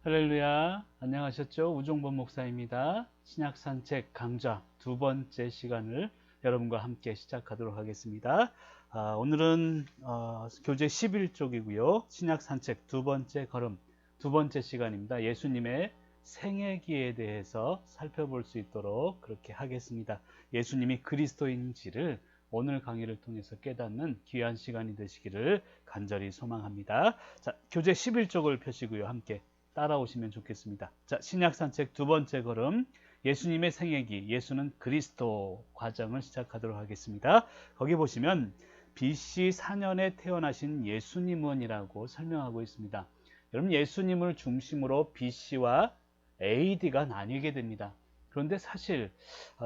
할렐루야. 안녕하셨죠? 우종범 목사입니다. 신약 산책 강좌 두 번째 시간을 여러분과 함께 시작하도록 하겠습니다. 오늘은 교재 11쪽이고요. 신약 산책 두 번째 걸음 두 번째 시간입니다. 예수님의 생애기에 대해서 살펴볼 수 있도록 그렇게 하겠습니다. 예수님이 그리스도인지를 오늘 강의를 통해서 깨닫는 귀한 시간이 되시기를 간절히 소망합니다. 자, 교재 11쪽을 펴시고요. 함께 따라오시면 좋겠습니다. 자, 신약 산책 두 번째 걸음, 예수님의 생애기, 예수는 그리스도 과정을 시작하도록 하겠습니다. 거기 보시면 BC 4년에 태어나신 예수님은이라고 설명하고 있습니다. 여러분, 예수님을 중심으로 BC와 AD가 나뉘게 됩니다. 그런데 사실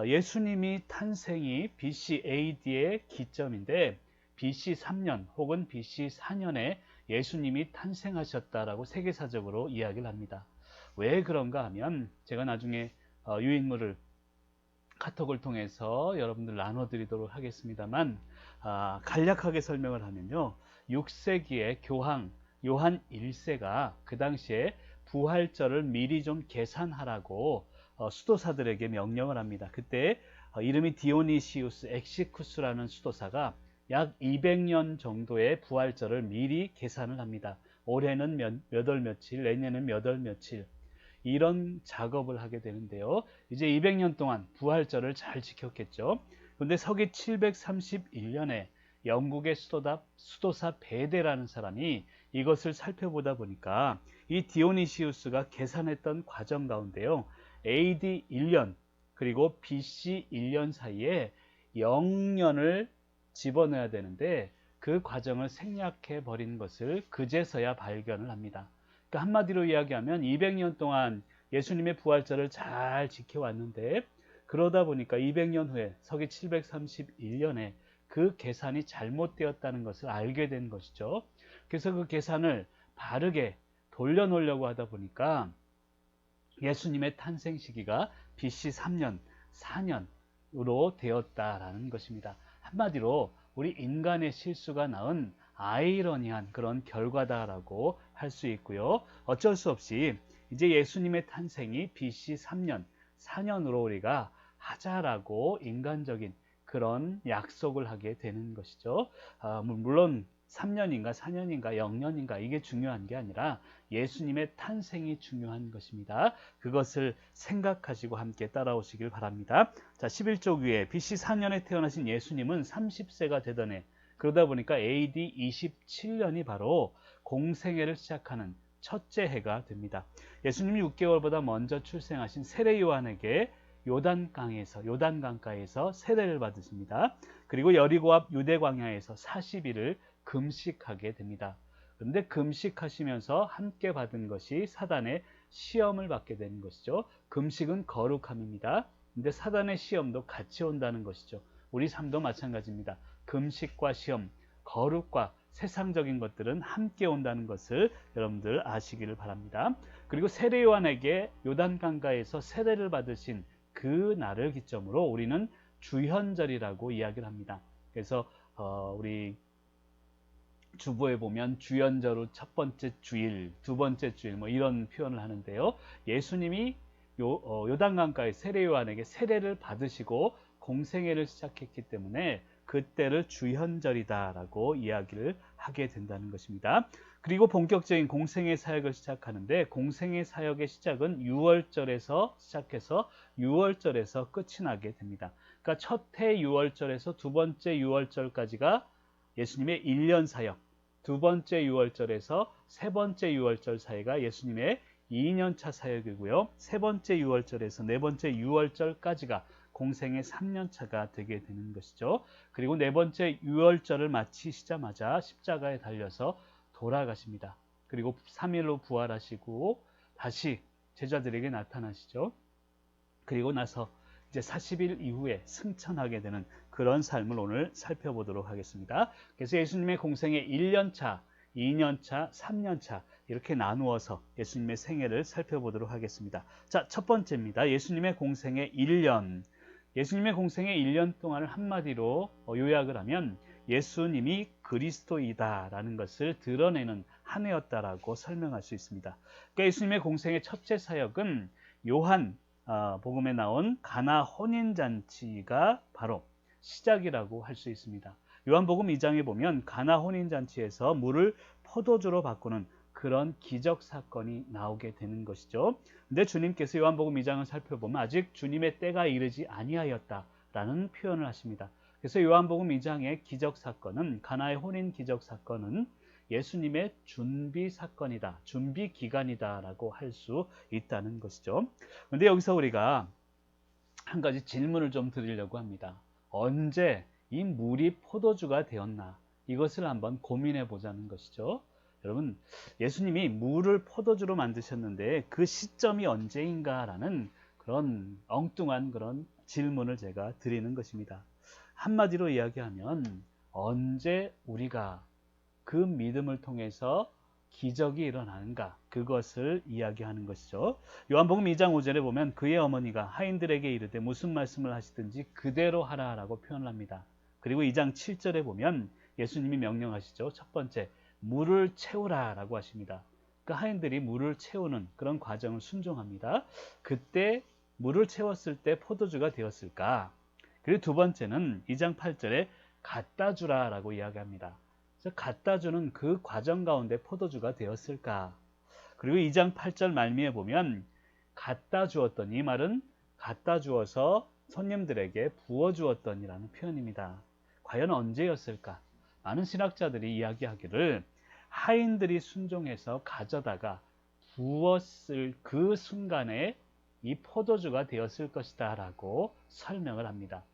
예수님이 탄생이 BC AD의 기점인데 BC 3년 혹은 BC 4년에 예수님이 탄생하셨다라고 세계사적으로 이야기를 합니다. 왜 그런가 하면 제가 나중에 유인물을 카톡을 통해서 여러분들 나눠드리도록 하겠습니다만 간략하게 설명을 하면요. 6세기의 교황 요한 1세가 그 당시에 부활절을 미리 좀 계산하라고 수도사들에게 명령을 합니다. 그때 이름이 디오니시우스 엑시쿠스라는 수도사가 약 200년 정도의 부활절을 미리 계산을 합니다. 올해는 몇 월 며칠, 내년은 몇 월 며칠, 이런 작업을 하게 되는데요. 이제 200년 동안 부활절을 잘 지켰겠죠. 그런데 서기 731년에 영국의 수도사 베데라는 사람이 이것을 살펴보다 보니까 이 디오니시우스가 계산했던 과정 가운데요. AD 1년 그리고 BC 1년 사이에 0년을 집어넣어야 되는데 그 과정을 생략해 버린 것을 그제서야 발견을 합니다. 그러니까 한마디로 이야기하면 200년 동안 예수님의 부활절을 잘 지켜왔는데 그러다 보니까 200년 후에 서기 731년에 그 계산이 잘못되었다는 것을 알게 된 것이죠. 그래서 그 계산을 바르게 돌려놓으려고 하다 보니까 예수님의 탄생 시기가 BC 3년, 4년으로 되었다라는 것입니다. 한마디로 우리 인간의 실수가 낳은 아이러니한 그런 결과다라고 할 수 있고요. 어쩔 수 없이 이제 예수님의 탄생이 BC 3년, 4년으로 우리가 하자라고 인간적인 그런 약속을 하게 되는 것이죠. 물론 3년인가 4년인가 0년인가 이게 중요한 게 아니라 예수님의 탄생이 중요한 것입니다. 그것을 생각하시고 함께 따라오시길 바랍니다. 자, 11쪽 위에 BC 4년에 태어나신 예수님은 30세가 되던 해, 그러다 보니까 AD 27년이 바로 공생애를 시작하는 첫째 해가 됩니다. 예수님이 6개월보다 먼저 출생하신 세례 요한에게 요단강가에서 세례를 받으십니다. 그리고 여리고 앞 유대 광야에서 40일을 금식하게 됩니다. 그런데 금식하시면서 함께 받은 것이 사단의 시험을 받게 되는 것이죠. 금식은 거룩함입니다. 근데 사단의 시험도 같이 온다는 것이죠. 우리 삶도 마찬가지입니다. 금식과 시험, 거룩과 세상적인 것들은 함께 온다는 것을 여러분들 아시기를 바랍니다. 그리고 세례 요한에게 요단강가에서 세례를 받으신 그 날을 기점으로 우리는 주현절이라고 이야기를 합니다. 그래서 우리 주보에 보면 주연절 후 첫 번째 주일, 두 번째 주일 뭐 이런 표현을 하는데요. 예수님이 요단강가의 세례 요한에게 세례를 받으시고 공생애를 시작했기 때문에 그때를 주현절이다라고 이야기를 하게 된다는 것입니다. 그리고 본격적인 공생애 사역을 시작하는데 공생애 사역의 시작은 6월절에서 시작해서 6월절에서 끝이 나게 됩니다. 그러니까 첫 해 6월절에서 두 번째 6월절까지가 예수님의 1년 사역, 두 번째 6월절에서 세 번째 6월절 사이가 예수님의 2년차 사역이고요. 세 번째 6월절에서 네 번째 6월절까지가 공생의 3년차가 되게 되는 것이죠. 그리고 네 번째 6월절을 마치시자마자 십자가에 달려서 돌아가십니다. 그리고 3일로 부활하시고 다시 제자들에게 나타나시죠. 그리고 나서 이제 40일 이후에 승천하게 되는 그런 삶을 오늘 살펴보도록 하겠습니다. 그래서 예수님의 공생의 1년차, 2년차, 3년차 이렇게 나누어서 예수님의 생애를 살펴보도록 하겠습니다. 자, 첫 번째입니다. 예수님의 공생의 1년. 예수님의 공생의 1년 동안을 한마디로 요약을 하면 예수님이 그리스도이다라는 것을 드러내는 한 해였다라고 설명할 수 있습니다. 그러니까 예수님의 공생의 첫째 사역은 요한 복음에 나온 가나 혼인잔치가 바로 시작이라고 할 수 있습니다. 요한복음 2장에 보면 가나 혼인잔치에서 물을 포도주로 바꾸는 그런 기적 사건이 나오게 되는 것이죠. 근데 주님께서 요한복음 2장을 살펴보면 아직 주님의 때가 이르지 아니하였다라는 표현을 하십니다. 그래서 요한복음 2장의 기적 사건은 가나의 혼인 기적 사건은 예수님의 준비 사건이다, 준비 기간이다라고 할 수 있다는 것이죠. 그런데 여기서 우리가 한 가지 질문을 좀 드리려고 합니다. 언제 이 물이 포도주가 되었나? 이것을 한번 고민해 보자는 것이죠. 여러분, 예수님이 물을 포도주로 만드셨는데 그 시점이 언제인가라는 그런 엉뚱한 그런 질문을 제가 드리는 것입니다. 한마디로 이야기하면 언제 우리가 그 믿음을 통해서 기적이 일어나는가, 그것을 이야기하는 것이죠. 요한복음 2장 5절에 보면 그의 어머니가 하인들에게 이르되 무슨 말씀을 하시든지 그대로 하라라고 표현을 합니다. 그리고 2장 7절에 보면 예수님이 명령하시죠. 첫 번째, 물을 채우라라고 하십니다. 그 하인들이 물을 채우는 그런 과정을 순종합니다. 그때 물을 채웠을 때 포도주가 되었을까? 그리고 두 번째는 2장 8절에 갖다 주라라고 이야기합니다. 갖다 주는 그 과정 가운데 포도주가 되었을까? 그리고 2장 8절 말미에 보면 갖다 주었던, 이 말은 갖다 주어서 손님들에게 부어 주었던이라는 표현입니다. 과연 언제였을까? 많은 신학자들이 이야기하기를 하인들이 순종해서 가져다가 부었을 그 순간에 이 포도주가 되었을 것이다 라고 설명을 합니다.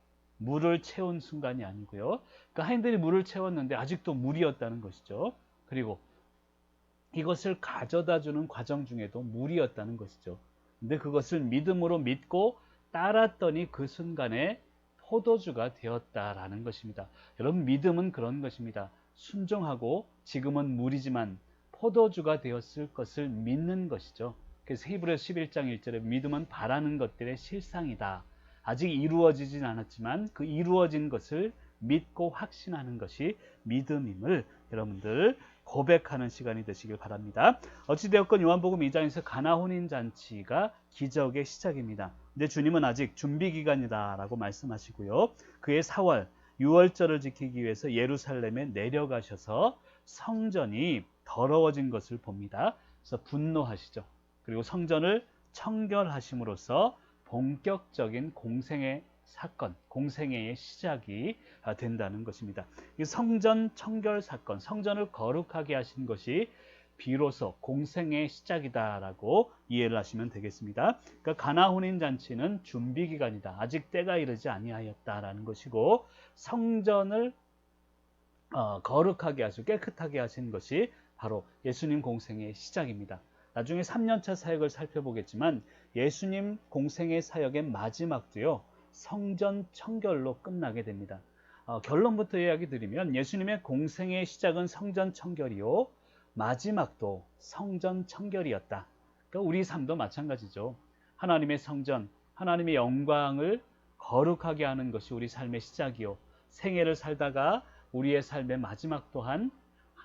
물을 채운 순간이 아니고요. 그러니까 하인들이 물을 채웠는데 아직도 물이었다는 것이죠. 그리고 이것을 가져다 주는 과정 중에도 물이었다는 것이죠. 근데 그것을 믿음으로 믿고 따랐더니 그 순간에 포도주가 되었다라는 것입니다. 여러분, 믿음은 그런 것입니다. 순종하고 지금은 물이지만 포도주가 되었을 것을 믿는 것이죠. 그래서 히브리서 11장 1절에 믿음은 바라는 것들의 실상이다. 아직 이루어지진 않았지만 그 이루어진 것을 믿고 확신하는 것이 믿음임을 여러분들 고백하는 시간이 되시길 바랍니다. 어찌되었건 요한복음 2장에서 가나 혼인잔치가 기적의 시작입니다. 근데 주님은 아직 준비기간이다 라고 말씀하시고요. 그의 4월, 6월절을 지키기 위해서 예루살렘에 내려가셔서 성전이 더러워진 것을 봅니다. 그래서 분노하시죠. 그리고 성전을 청결하심으로써 본격적인 공생의 사건, 공생애의 시작이 된다는 것입니다. 이 성전 청결 사건, 성전을 거룩하게 하신 것이 비로소 공생의 시작이다라고 이해를 하시면 되겠습니다. 그러니까 가나 혼인 잔치는 준비 기간이다. 아직 때가 이르지 아니하였다라는 것이고 성전을 거룩하게 하시고 깨끗하게 하신 것이 바로 예수님 공생의 시작입니다. 나중에 3년차 사역을 살펴보겠지만 예수님 공생의 사역의 마지막도요. 성전 청결로 끝나게 됩니다. 결론부터 이야기 드리면 예수님의 공생의 시작은 성전 청결이요. 마지막도 성전 청결이었다. 그러니까 우리 삶도 마찬가지죠. 하나님의 성전, 하나님의 영광을 거룩하게 하는 것이 우리 삶의 시작이요. 생애를 살다가 우리의 삶의 마지막 또한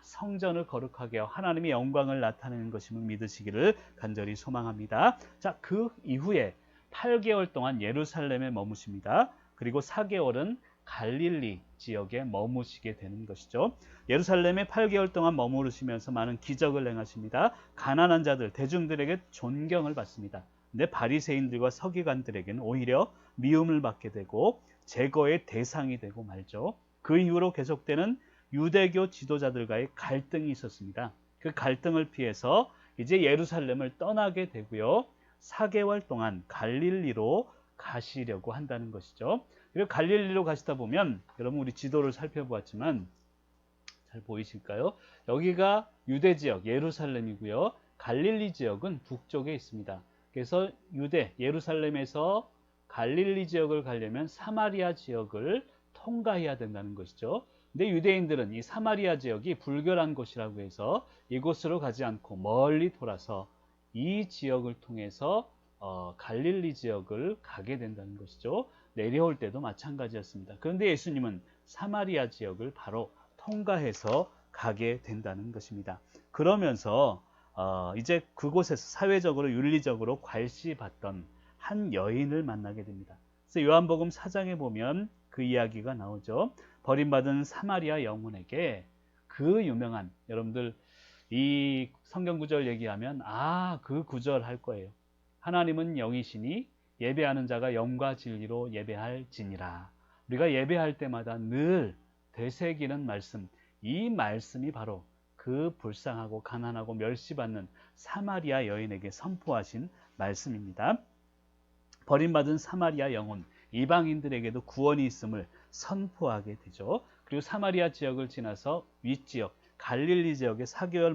성전을 거룩하게 하여 하나님의 영광을 나타내는 것임을 믿으시기를 간절히 소망합니다. 자, 그 이후에 8개월 동안 예루살렘에 머무십니다. 그리고 4개월은 갈릴리 지역에 머무시게 되는 것이죠. 예루살렘에 8개월 동안 머무르시면서 많은 기적을 행하십니다. 가난한 자들, 대중들에게 존경을 받습니다. 근데 바리새인들과 서기관들에게는 오히려 미움을 받게 되고 제거의 대상이 되고 말죠. 그 이후로 계속되는 유대교 지도자들과의 갈등이 있었습니다. 그 갈등을 피해서 이제 예루살렘을 떠나게 되고요. 4개월 동안 갈릴리로 가시려고 한다는 것이죠. 그리고 갈릴리로 가시다 보면 여러분 우리 지도를 살펴보았지만 잘 보이실까요? 여기가 유대 지역 예루살렘이고요. 갈릴리 지역은 북쪽에 있습니다. 그래서 유대 예루살렘에서 갈릴리 지역을 가려면 사마리아 지역을 통과해야 된다는 것이죠. 근데 유대인들은 이 사마리아 지역이 불결한 곳이라고 해서 이곳으로 가지 않고 멀리 돌아서 이 지역을 통해서 갈릴리 지역을 가게 된다는 것이죠. 내려올 때도 마찬가지였습니다. 그런데 예수님은 사마리아 지역을 바로 통과해서 가게 된다는 것입니다. 그러면서 이제 그곳에서 사회적으로 윤리적으로 괄시받던 한 여인을 만나게 됩니다. 그래서 요한복음 4장에 보면 그 이야기가 나오죠. 버림받은 사마리아 영혼에게 그 유명한, 여러분들 이 성경 구절 얘기하면 그 구절 할 거예요. 하나님은 영이시니 예배하는 자가 영과 진리로 예배할지니라. 우리가 예배할 때마다 늘 되새기는 말씀, 이 말씀이 바로 그 불쌍하고 가난하고 멸시받는 사마리아 여인에게 선포하신 말씀입니다. 버림받은 사마리아 영혼, 이방인들에게도 구원이 있음을 선포하게 되죠. 그리고 사마리아 지역을 지나서 윗지역 갈릴리 지역에 4개월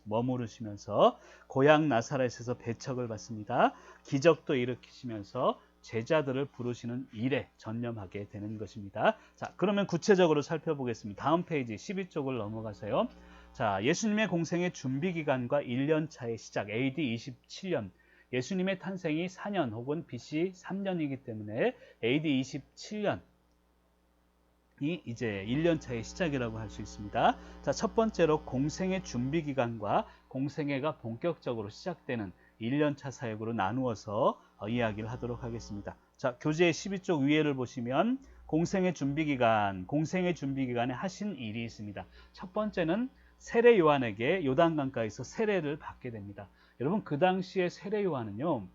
머무르시면서 고향 나사렛에서 배척을 받습니다. 기적도 일으키시면서 제자들을 부르시는 일에 전념하게 되는 것입니다. 자, 그러면 구체적으로 살펴보겠습니다. 다음 페이지 12쪽을 넘어가세요. 자, 예수님의 공생의 준비 기간과 1년 차의 시작, AD 27년. 예수님의 탄생이 4년 혹은 BC 3년이기 때문에 AD 27년 이 이제 1년 차의 시작이라고 할 수 있습니다. 자, 첫 번째로 공생의 준비 기간과 공생애가 본격적으로 시작되는 1년 차 사역으로 나누어서 이야기를 하도록 하겠습니다. 자, 교재 12쪽 위에를 보시면 공생의 준비 기간에 하신 일이 있습니다. 첫 번째는 세례 요한에게 요단강가에서 세례를 받게 됩니다. 여러분, 그 당시에 세례 요한은요,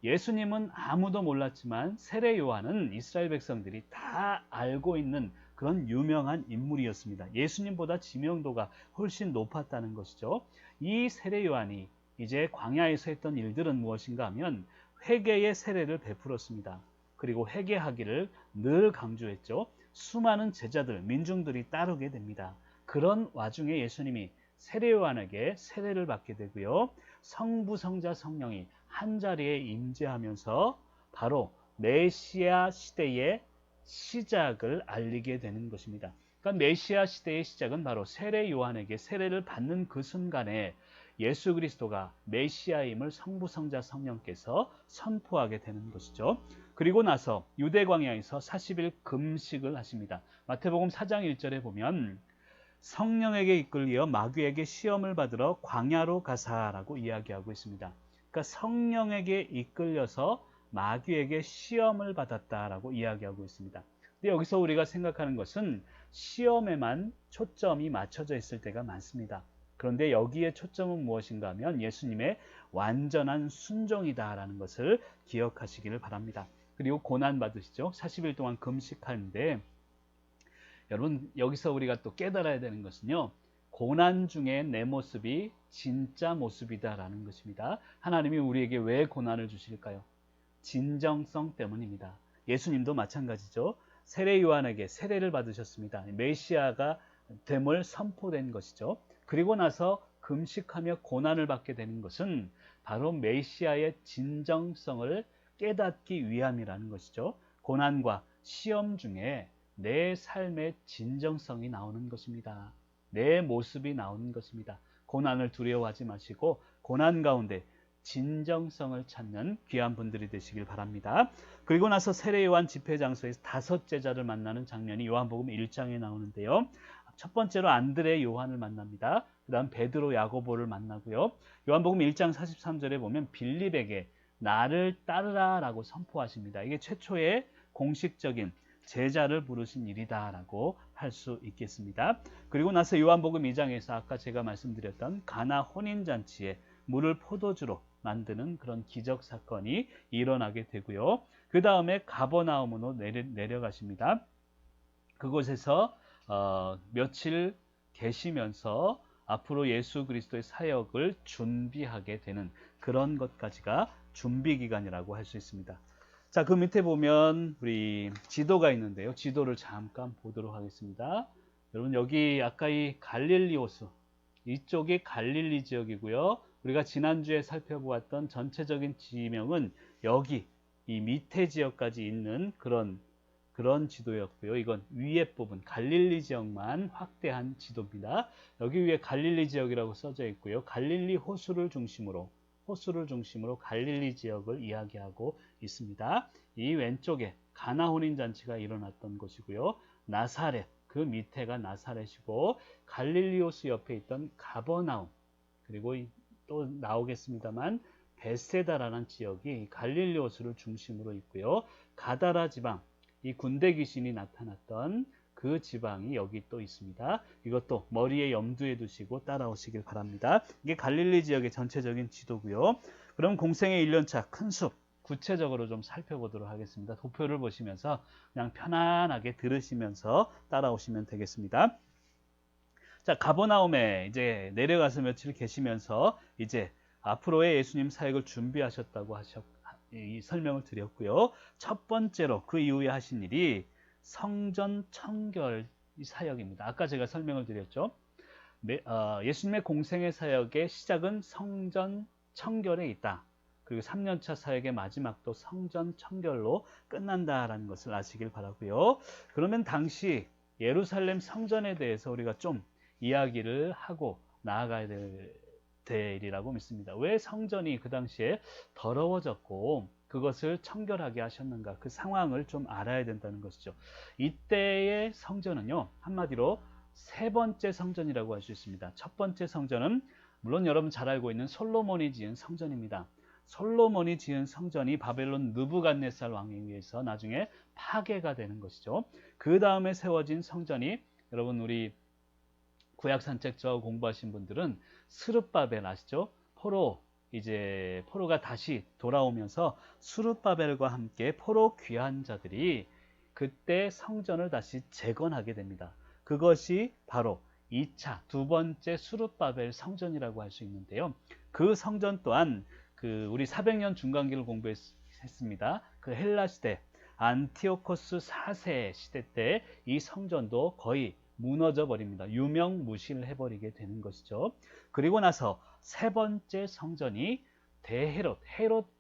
예수님은 아무도 몰랐지만 세례 요한은 이스라엘 백성들이 다 알고 있는 그런 유명한 인물이었습니다. 예수님보다 지명도가 훨씬 높았다는 것이죠. 이 세례 요한이 이제 광야에서 했던 일들은 무엇인가 하면 회개의 세례를 베풀었습니다. 그리고 회개하기를 늘 강조했죠. 수많은 제자들, 민중들이 따르게 됩니다. 그런 와중에 예수님이 세례 요한에게 세례를 받게 되고요. 성부, 성자, 성령이 한자리에 임재하면서 바로 메시아 시대의 시작을 알리게 되는 것입니다. 그러니까 메시아 시대의 시작은 바로 세례 요한에게 세례를 받는 그 순간에 예수 그리스도가 메시아임을 성부, 성자, 성령께서 선포하게 되는 것이죠. 그리고 나서 유대 광야에서 40일 금식을 하십니다. 마태복음 4장 1절에 보면 성령에게 이끌려 마귀에게 시험을 받으러 광야로 가사라고 이야기하고 있습니다. 그러니까 성령에게 이끌려서 마귀에게 시험을 받았다라고 이야기하고 있습니다. 근데 여기서 우리가 생각하는 것은 시험에만 초점이 맞춰져 있을 때가 많습니다. 그런데 여기에 초점은 무엇인가 하면 예수님의 완전한 순종이다라는 것을 기억하시기를 바랍니다. 그리고 고난 받으시죠. 40일 동안 금식하는데 여러분, 여기서 우리가 또 깨달아야 되는 것은요, 고난 중에 내 모습이 진짜 모습이다라는 것입니다. 하나님이 우리에게 왜 고난을 주실까요? 진정성 때문입니다. 예수님도 마찬가지죠. 세례 요한에게 세례를 받으셨습니다. 메시아가 됨을 선포된 것이죠. 그리고 나서 금식하며 고난을 받게 되는 것은 바로 메시아의 진정성을 깨닫기 위함이라는 것이죠. 고난과 시험 중에 내 삶의 진정성이 나오는 것입니다. 내 모습이 나오는 것입니다. 고난을 두려워하지 마시고 고난 가운데 진정성을 찾는 귀한 분들이 되시길 바랍니다. 그리고 나서 세례 요한 집회 장소에서 5 제자를 만나는 장면이 요한복음 1장에 나오는데요. 첫 번째로 안드레 요한을 만납니다. 그 다음 베드로 야고보를 만나고요. 요한복음 1장 43절에 보면 빌립에게 나를 따르라 라고 선포하십니다. 이게 최초의 공식적인 제자를 부르신 일이다라고 할 수 있겠습니다. 그리고 나서 요한복음 2장에서 아까 제가 말씀드렸던 가나 혼인잔치에 물을 포도주로 만드는 그런 기적 사건이 일어나게 되고요. 그 다음에 가버나움으로 내려가십니다. 그곳에서 며칠 계시면서 앞으로 예수 그리스도의 사역을 준비하게 되는 그런 것까지가 준비 기간이라고 할 수 있습니다. 자, 그 밑에 보면 우리 지도가 있는데요. 지도를 잠깐 보도록 하겠습니다. 여러분, 여기 아까 이 갈릴리 호수, 이쪽이 갈릴리 지역이고요. 우리가 지난주에 살펴보았던 전체적인 지명은 여기 이 밑에 지역까지 있는 그런 지도였고요. 이건 위에 부분 갈릴리 지역만 확대한 지도입니다. 여기 위에 갈릴리 지역이라고 써져 있고요. 갈릴리 호수를 중심으로 갈릴리 지역을 이야기하고 있습니다. 이 왼쪽에 가나 혼인 잔치가 일어났던 곳이고요. 나사렛, 그 밑에가 나사렛이고 갈릴리 호수 옆에 있던 가버나움, 그리고 또 나오겠습니다만 베세다라는 지역이 갈릴리 호수를 중심으로 있고요. 가다라 지방, 이 군대 귀신이 나타났던 그 지방이 여기 또 있습니다. 이것도 머리에 염두에 두시고 따라오시길 바랍니다. 이게 갈릴리 지역의 전체적인 지도고요. 그럼 공생의 1년차 큰 숲 구체적으로 좀 살펴보도록 하겠습니다. 도표를 보시면서 그냥 편안하게 들으시면서 따라오시면 되겠습니다. 자, 가버나움에 이제 내려가서 며칠 계시면서 이제 앞으로의 예수님 사역을 준비하셨다고 이 설명을 드렸고요. 첫 번째로 그 이후에 하신 일이 성전 청결 사역입니다. 아까 제가 설명을 드렸죠. 예수님의 공생의 사역의 시작은 성전 청결에 있다. 그리고 3년차 사역의 마지막도 성전 청결로 끝난다라는 것을 아시길 바라고요. 그러면 당시 예루살렘 성전에 대해서 우리가 좀 이야기를 하고 나아가야 되리라고 믿습니다. 왜 성전이 그 당시에 더러워졌고 그것을 청결하게 하셨는가, 그 상황을 좀 알아야 된다는 것이죠. 이때의 성전은요, 한마디로 세 번째 성전이라고 할 수 있습니다. 첫 번째 성전은 물론 여러분 잘 알고 있는 솔로몬이 지은 성전입니다. 솔로몬이 지은 성전이 바벨론 느부갓네살 왕에 의해서 나중에 파괴가 되는 것이죠. 그 다음에 세워진 성전이, 여러분 우리 구약산책저하고 공부하신 분들은 스룹바벨 아시죠? 포로가 다시 돌아오면서 스룹바벨과 함께 포로 귀환 자들이 그때 성전을 다시 재건하게 됩니다. 그것이 바로 2차, 두 번째 스룹바벨 성전이라고 할 수 있는데요. 그 성전 또한 우리 400년 중간기를 공부했습니다. 그 헬라 시대, 안티오코스 4세 시대 때 이 성전도 거의 무너져 버립니다. 유명무실을 해버리게 되는 것이죠. 그리고 나서 세 번째 성전이 헤롯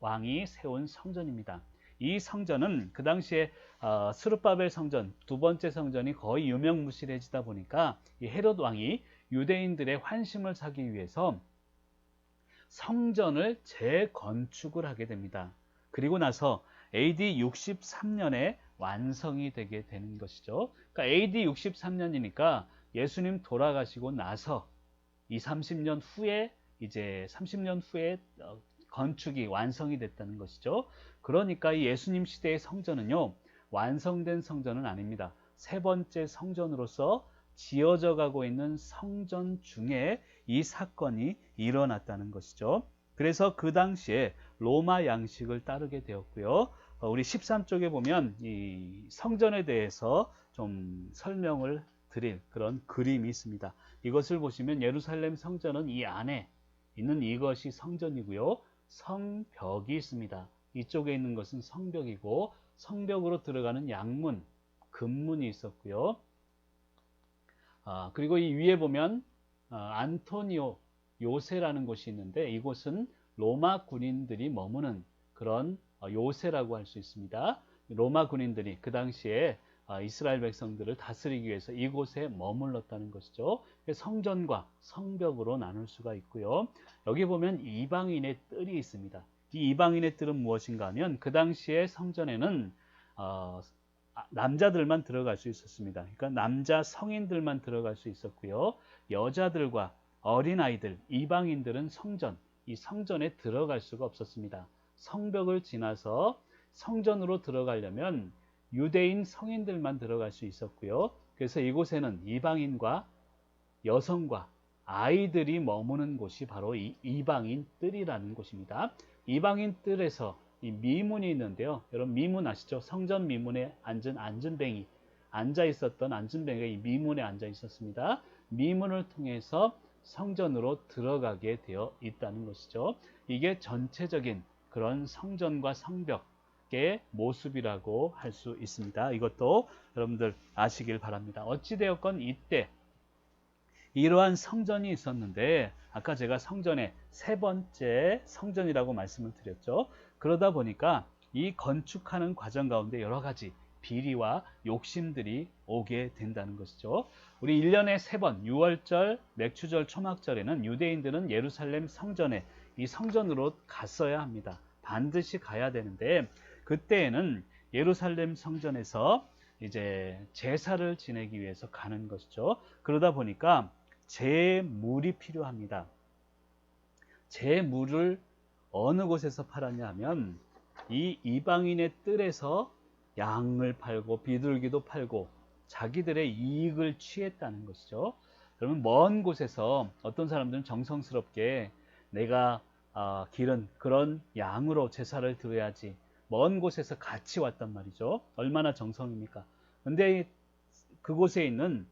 왕이 세운 성전입니다. 이 성전은 그 당시에 스룹바벨 성전, 두 번째 성전이 거의 유명무실해지다 보니까 이 헤롯 왕이 유대인들의 환심을 사기 위해서 성전을 재건축을 하게 됩니다. 그리고 나서 AD 63년에 완성이 되게 되는 것이죠. 그러니까 AD 63년이니까 예수님 돌아가시고 나서 이 30년 후에 건축이 완성이 됐다는 것이죠. 그러니까 이 예수님 시대의 성전은요, 완성된 성전은 아닙니다. 세 번째 성전으로서 지어져 가고 있는 성전 중에 이 사건이 일어났다는 것이죠. 그래서 그 당시에 로마 양식을 따르게 되었고요. 우리 13쪽에 보면 이 성전에 대해서 좀 설명을 드릴 그런 그림이 있습니다. 이것을 보시면 예루살렘 성전은 이 안에 있는 이것이 성전이고요. 성벽이 있습니다. 이쪽에 있는 것은 성벽이고 성벽으로 들어가는 양문, 금문이 있었고요. 그리고 이 위에 보면 안토니오 요새라는 곳이 있는데 이곳은 로마 군인들이 머무는 그런 요새라고 할 수 있습니다. 로마 군인들이 그 당시에 이스라엘 백성들을 다스리기 위해서 이곳에 머물렀다는 것이죠. 성전과 성벽으로 나눌 수가 있고요. 여기 보면 이방인의 뜰이 있습니다. 이 이방인의 뜰은 무엇인가 하면 그 당시에 성전에는 남자들만 들어갈 수 있었습니다. 그러니까 남자 성인들만 들어갈 수 있었고요. 여자들과 어린아이들, 이방인들은 이 성전에 들어갈 수가 없었습니다. 성벽을 지나서 성전으로 들어가려면 유대인 성인들만 들어갈 수 있었고요. 그래서 이곳에는 이방인과 여성과 아이들이 머무는 곳이 바로 이 이방인 뜰이라는 곳입니다. 이방인 뜰에서 이 미문이 있는데요. 여러분 미문 아시죠? 성전 미문에 앉아 있었던 안전뱅이가 이 미문에 앉아 있었습니다. 미문을 통해서 성전으로 들어가게 되어 있다는 것이죠. 이게 전체적인 그런 성전과 성벽의 모습이라고 할 수 있습니다. 이것도 여러분들 아시길 바랍니다. 어찌되었건 이때 이러한 성전이 있었는데 아까 제가 성전의 세 번째 성전이라고 말씀을 드렸죠. 그러다 보니까 이 건축하는 과정 가운데 여러 가지 비리와 욕심들이 오게 된다는 것이죠. 우리 1년에 3번 6월절, 맥추절, 초막절에는 유대인들은 예루살렘 성전에 이 성전으로 갔어야 합니다. 반드시 가야 되는데 그때에는 예루살렘 성전에서 이제 제사를 지내기 위해서 가는 것이죠. 그러다 보니까 제물이 필요합니다. 재물을 어느 곳에서 팔았냐 하면 이 이방인의 뜰에서 양을 팔고 비둘기도 팔고 자기들의 이익을 취했다는 것이죠. 그러면 먼 곳에서 어떤 사람들은 정성스럽게 내가 기른 그런 양으로 제사를 드려야지 먼 곳에서 같이 왔단 말이죠. 얼마나 정성입니까? 근데 그곳에 있는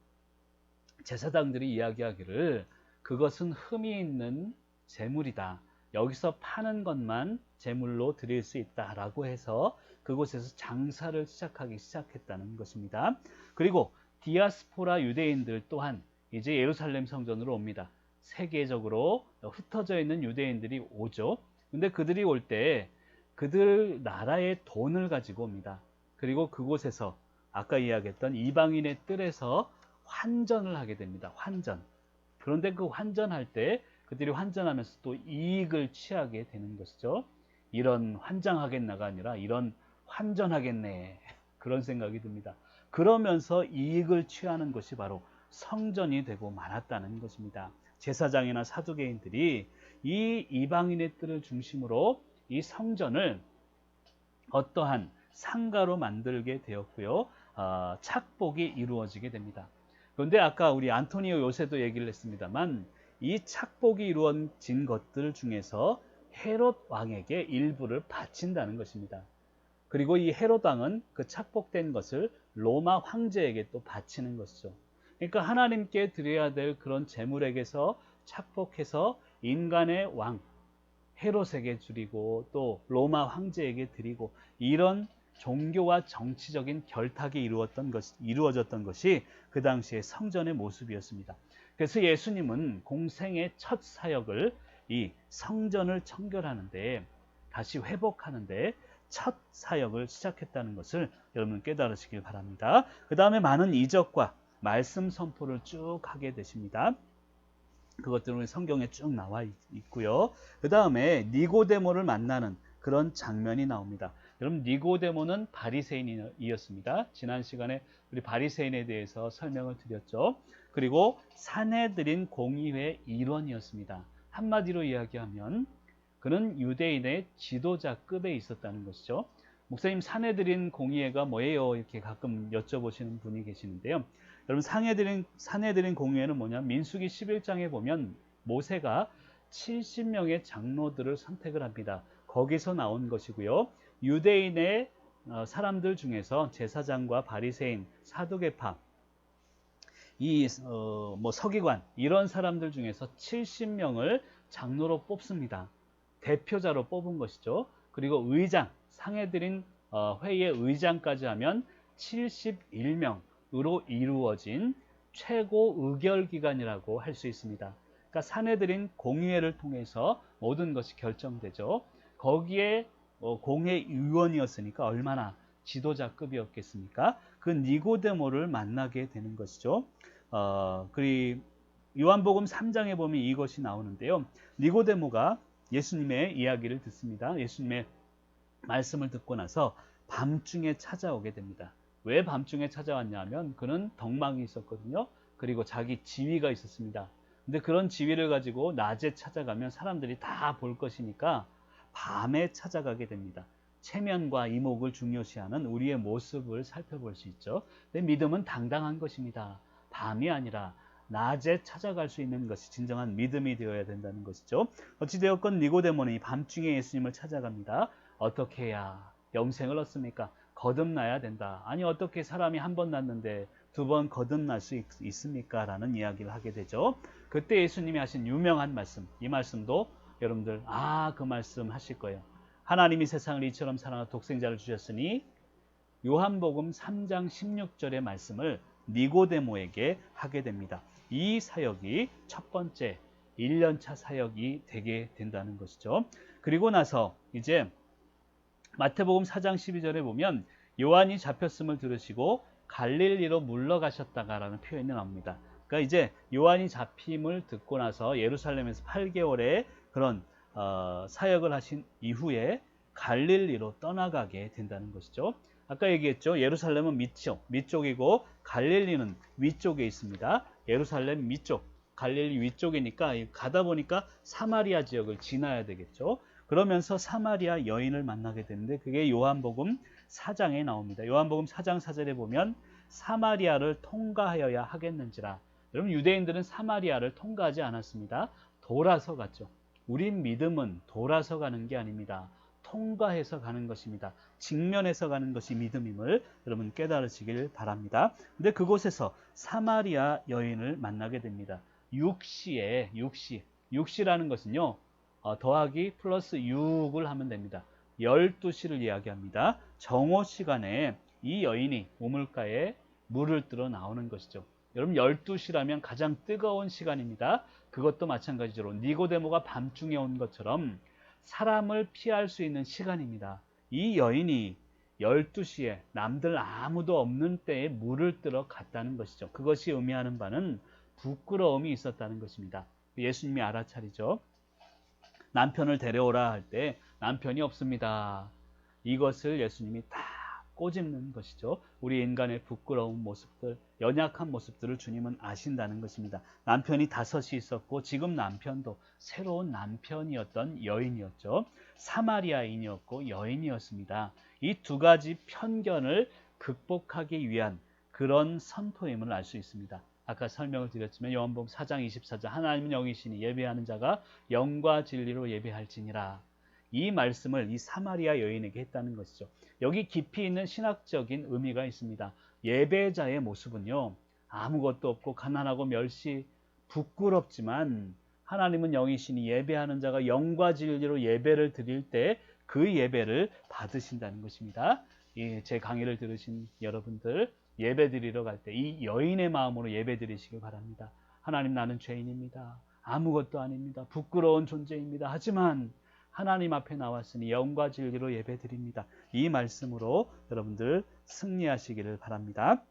제사장들이 이야기하기를 그것은 흠이 있는 재물이다. 여기서 파는 것만 재물로 드릴 수 있다라고 해서 그곳에서 장사를 시작했다는 것입니다. 그리고 디아스포라 유대인들 또한 이제 예루살렘 성전으로 옵니다. 세계적으로 흩어져 있는 유대인들이 오죠. 근데 그들이 올 때 그들 나라의 돈을 가지고 옵니다. 그리고 그곳에서 아까 이야기했던 이방인의 뜰에서 환전을 하게 됩니다. 환전. 그런데 그 환전할 때 그들이 환전하면서 또 이익을 취하게 되는 것이죠. 이런 환장하겠나가 아니라 이런 환전하겠네. 그런 생각이 듭니다. 그러면서 이익을 취하는 것이 바로 성전이 되고 말았다는 것입니다. 제사장이나 사두개인들이 이 이방인의 뜰을 중심으로 이 성전을 어떠한 상가로 만들게 되었고요. 착복이 이루어지게 됩니다. 그런데 아까 우리 안토니오 요새도 얘기를 했습니다만 이 착복이 이루어진 것들 중에서 헤롯 왕에게 일부를 바친다는 것입니다. 그리고 이 헤롯 왕은 그 착복된 것을 로마 황제에게 또 바치는 것이죠. 그러니까 하나님께 드려야 될 그런 재물에게서 착복해서 인간의 왕 헤롯에게 드리고 또 로마 황제에게 드리고 이런 종교와 정치적인 결탁이 이루어졌던 것이 그 당시의 성전의 모습이었습니다. 그래서 예수님은 공생의 첫 사역을 이 성전을 청결하는데 다시 회복하는데 첫 사역을 시작했다는 것을 여러분 깨달으시길 바랍니다. 그 다음에 많은 이적과 말씀 선포를 쭉 하게 되십니다. 그것들은 성경에 쭉 나와 있고요. 그 다음에 니고데모를 만나는 그런 장면이 나옵니다. 여러분 니고데모는 바리새인이었습니다. 지난 시간에 우리 바리새인에 대해서 설명을 드렸죠. 그리고 산헤드린 공의회 일원이었습니다. 한마디로 이야기하면 그는 유대인의 지도자급에 있었다는 것이죠. 목사님 산헤드린 공의회가 뭐예요? 이렇게 가끔 여쭤보시는 분이 계시는데요. 여러분 산헤드린 공의회는 뭐냐? 민수기 11장에 보면 모세가 70명의 장로들을 선택을 합니다. 거기서 나온 것이고요. 유대인의 사람들 중에서 제사장과 바리새인, 사두개파, 서기관 이런 사람들 중에서 70명을 장로로 뽑습니다. 대표자로 뽑은 것이죠. 그리고 의장, 상해드린 회의의 의장까지 하면 71명으로 이루어진 최고 의결기관이라고 할 수 있습니다. 그러니까 산헤드린 공의회를 통해서 모든 것이 결정되죠. 거기에 공회의원이었으니까 얼마나 지도자급이었겠습니까? 그 니고데모를 만나게 되는 것이죠. 그리고 요한복음 3장에 보면 이것이 나오는데요. 니고데모가 예수님의 이야기를 듣습니다. 예수님의 말씀을 듣고 나서 밤중에 찾아오게 됩니다. 왜 밤중에 찾아왔냐면 그는 덕망이 있었거든요. 그리고 자기 지위가 있었습니다. 근데 그런 지위를 가지고 낮에 찾아가면 사람들이 다 볼 것이니까 밤에 찾아가게 됩니다. 체면과 이목을 중요시하는 우리의 모습을 살펴볼 수 있죠. 근데 믿음은 당당한 것입니다. 밤이 아니라 낮에 찾아갈 수 있는 것이 진정한 믿음이 되어야 된다는 것이죠. 어찌되었건 니고데모는 밤중에 예수님을 찾아갑니다. 어떻게 해야 영생을 얻습니까? 거듭나야 된다. 아니 어떻게 사람이 한 번 낳는데 두 번 거듭날 수 있습니까? 라는 이야기를 하게 되죠. 그때 예수님이 하신 유명한 말씀, 이 말씀도 여러분들 그 말씀 하실 거예요. 하나님이 세상을 이처럼 사랑하여 독생자를 주셨으니 요한복음 3장 16절의 말씀을 니고데모에게 하게 됩니다. 이 사역이 첫 번째 1년차 사역이 되게 된다는 것이죠. 그리고 나서 이제 마태복음 4장 12절에 보면 요한이 잡혔음을 들으시고 갈릴리로 물러가셨다라는 표현이 나옵니다. 그러니까 이제 요한이 잡힘을 듣고 나서 예루살렘에서 8개월의 그런 사역을 하신 이후에 갈릴리로 떠나가게 된다는 것이죠. 아까 얘기했죠. 예루살렘은 밑쪽이고 갈릴리는 위쪽에 있습니다. 예루살렘 밑쪽, 갈릴리 위쪽이니까 가다 보니까 사마리아 지역을 지나야 되겠죠. 그러면서 사마리아 여인을 만나게 되는데 그게 요한복음 4장에 나옵니다. 요한복음 4장 4절에 보면 사마리아를 통과하여야 하겠는지라. 여러분 유대인들은 사마리아를 통과하지 않았습니다. 돌아서 갔죠. 우린 믿음은 돌아서 가는 게 아닙니다. 통과해서 가는 것입니다. 직면해서 가는 것이 믿음임을 여러분 깨달으시길 바랍니다. 근데 그곳에서 사마리아 여인을 만나게 됩니다. 육시라는 것은요, 더하기 플러스 6을 하면 됩니다. 12시를 이야기합니다. 정오 시간에 이 여인이 우물가에 물을 뜨러 나오는 것이죠. 여러분 12시라면 가장 뜨거운 시간입니다. 그것도 마찬가지로 니고데모가 밤중에 온 것처럼 사람을 피할 수 있는 시간입니다. 이 여인이 12시에 남들 아무도 없는 때에 물을 뜨러 갔다는 것이죠. 그것이 의미하는 바는 부끄러움이 있었다는 것입니다. 예수님이 알아차리죠. 남편을 데려오라 할 때 남편이 없습니다. 이것을 예수님이 다 꼬집는 것이죠. 우리 인간의 부끄러운 모습들, 연약한 모습들을 주님은 아신다는 것입니다. 남편이 5이 있었고 지금 남편도 새로운 남편이었던 여인이었죠. 사마리아인이었고 여인이었습니다. 이 두 가지 편견을 극복하기 위한 그런 선포임을 알 수 있습니다. 아까 설명을 드렸지만 요한복음 4장 24절 하나님은 영이시니 예배하는 자가 영과 진리로 예배할지니라. 이 말씀을 이 사마리아 여인에게 했다는 것이죠. 여기 깊이 있는 신학적인 의미가 있습니다. 예배자의 모습은요, 아무것도 없고 가난하고 멸시, 부끄럽지만 하나님은 영이시니 예배하는 자가 영과 진리로 예배를 드릴 때 그 예배를 받으신다는 것입니다. 제 강의를 들으신 여러분들 예배 드리러 갈 때 이 여인의 마음으로 예배 드리시기 바랍니다. 하나님, 나는 죄인입니다. 아무것도 아닙니다. 부끄러운 존재입니다. 하지만 하나님 앞에 나왔으니 영과 진리로 예배 드립니다. 이 말씀으로 여러분들 승리하시기를 바랍니다.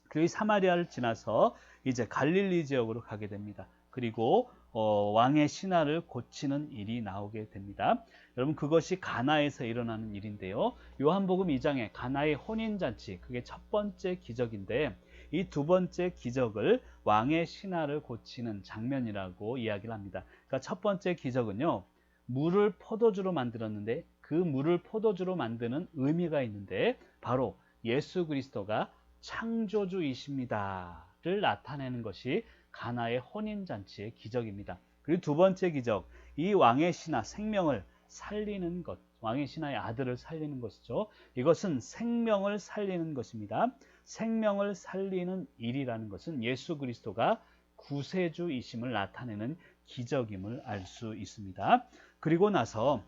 그리고 사마리아를 지나서 이제 갈릴리 지역으로 가게 됩니다. 그리고 왕의 신하를 고치는 일이 나오게 됩니다. 여러분 그것이 가나에서 일어나는 일인데요. 요한복음 2장에 가나의 혼인잔치, 그게 첫 번째 기적인데 이 두 번째 기적을 왕의 신하를 고치는 장면이라고 이야기를 합니다. 그러니까 첫 번째 기적은요, 물을 포도주로 만들었는데 그 물을 포도주로 만드는 의미가 있는데 바로 예수 그리스도가 창조주이십니다를 나타내는 것이 가나의 혼인잔치의 기적입니다. 그리고 두 번째 기적, 이 왕의 신하 생명을 살리는 것, 왕의 신하의 아들을 살리는 것이죠. 이것은 생명을 살리는 것입니다. 생명을 살리는 일이라는 것은 예수 그리스도가 구세주이심을 나타내는 기적임을 알 수 있습니다. 그리고 나서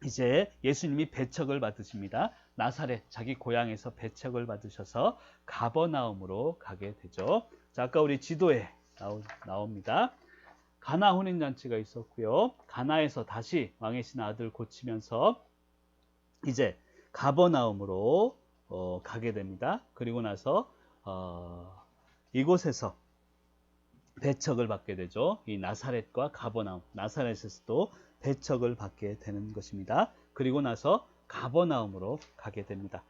이제 예수님이 배척을 받으십니다. 나사렛, 자기 고향에서 배척을 받으셔서 가버나움으로 가게 되죠. 자, 아까 우리 지도에 나옵니다. 가나 혼인잔치가 있었고요. 가나에서 다시 왕의 신하 아들 고치면서 이제 가버나움으로 가게 됩니다. 그리고 나서 이곳에서 배척을 받게 되죠. 이 나사렛과 가버나움, 나사렛에서도 배척을 받게 되는 것입니다. 그리고 나서 가버나움으로 가게 됩니다.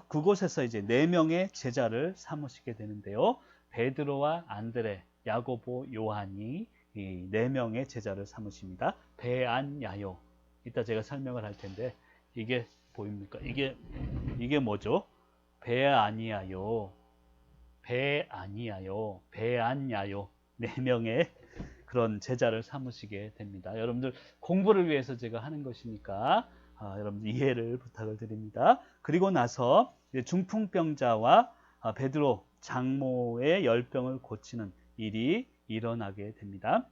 그곳에서 이제 4명의 제자를 삼으시게 되는데요. 베드로와 안드레, 야고보, 요한이 이 4명의 제자를 삼으십니다. 배안야요. 이따 제가 설명을 할 텐데 이게 보입니까? 이게 뭐죠? 배아니야요. 배안야요. 4명의 그런 제자를 삼으시게 됩니다. 여러분들 공부를 위해서 제가 하는 것이니까 여러분들 이해를 부탁을 드립니다. 그리고 나서 중풍병자와 베드로 장모의 열병을 고치는 일이 일어나게 됩니다.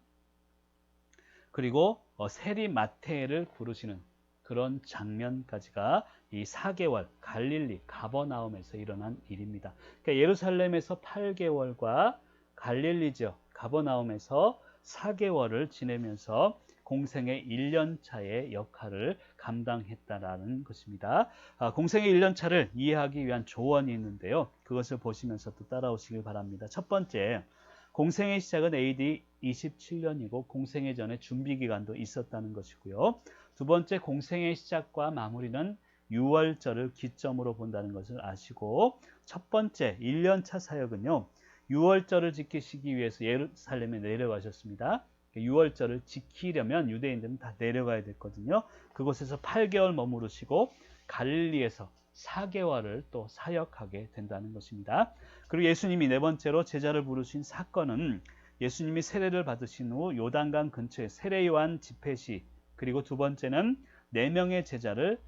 그리고 세리 마태를 부르시는 그런 장면까지가 이 4개월 갈릴리 가버나움에서 일어난 일입니다. 그러니까 예루살렘에서 8개월과 갈릴리 지역 가버나움에서 4개월을 지내면서 공생의 1년차의 역할을 감당했다라는 것입니다. 공생의 1년차를 이해하기 위한 조언이 있는데요. 그것을 보시면서 또 따라오시길 바랍니다. 첫 번째, 공생의 시작은 AD 27년이고 공생의 전에 준비 기간도 있었다는 것이고요. 두 번째, 공생의 시작과 마무리는 6월절을 기점으로 본다는 것을 아시고, 첫 번째 1년차 사역은요, 유월절을 지키시기 위해서 예루살렘에 내려가셨습니다. 유월절을 지키려면 유대인들은 다 내려가야 됐거든요. 그곳에서 8개월 머무르시고 갈릴리에서 4개월을 또 사역하게 된다는 것입니다. 그리고 예수님이 네 번째로 제자를 부르신 사건은 예수님이 세례를 받으신 후 요단강 근처에 세례 요한 집회시, 그리고 두 번째는 4명의 제자를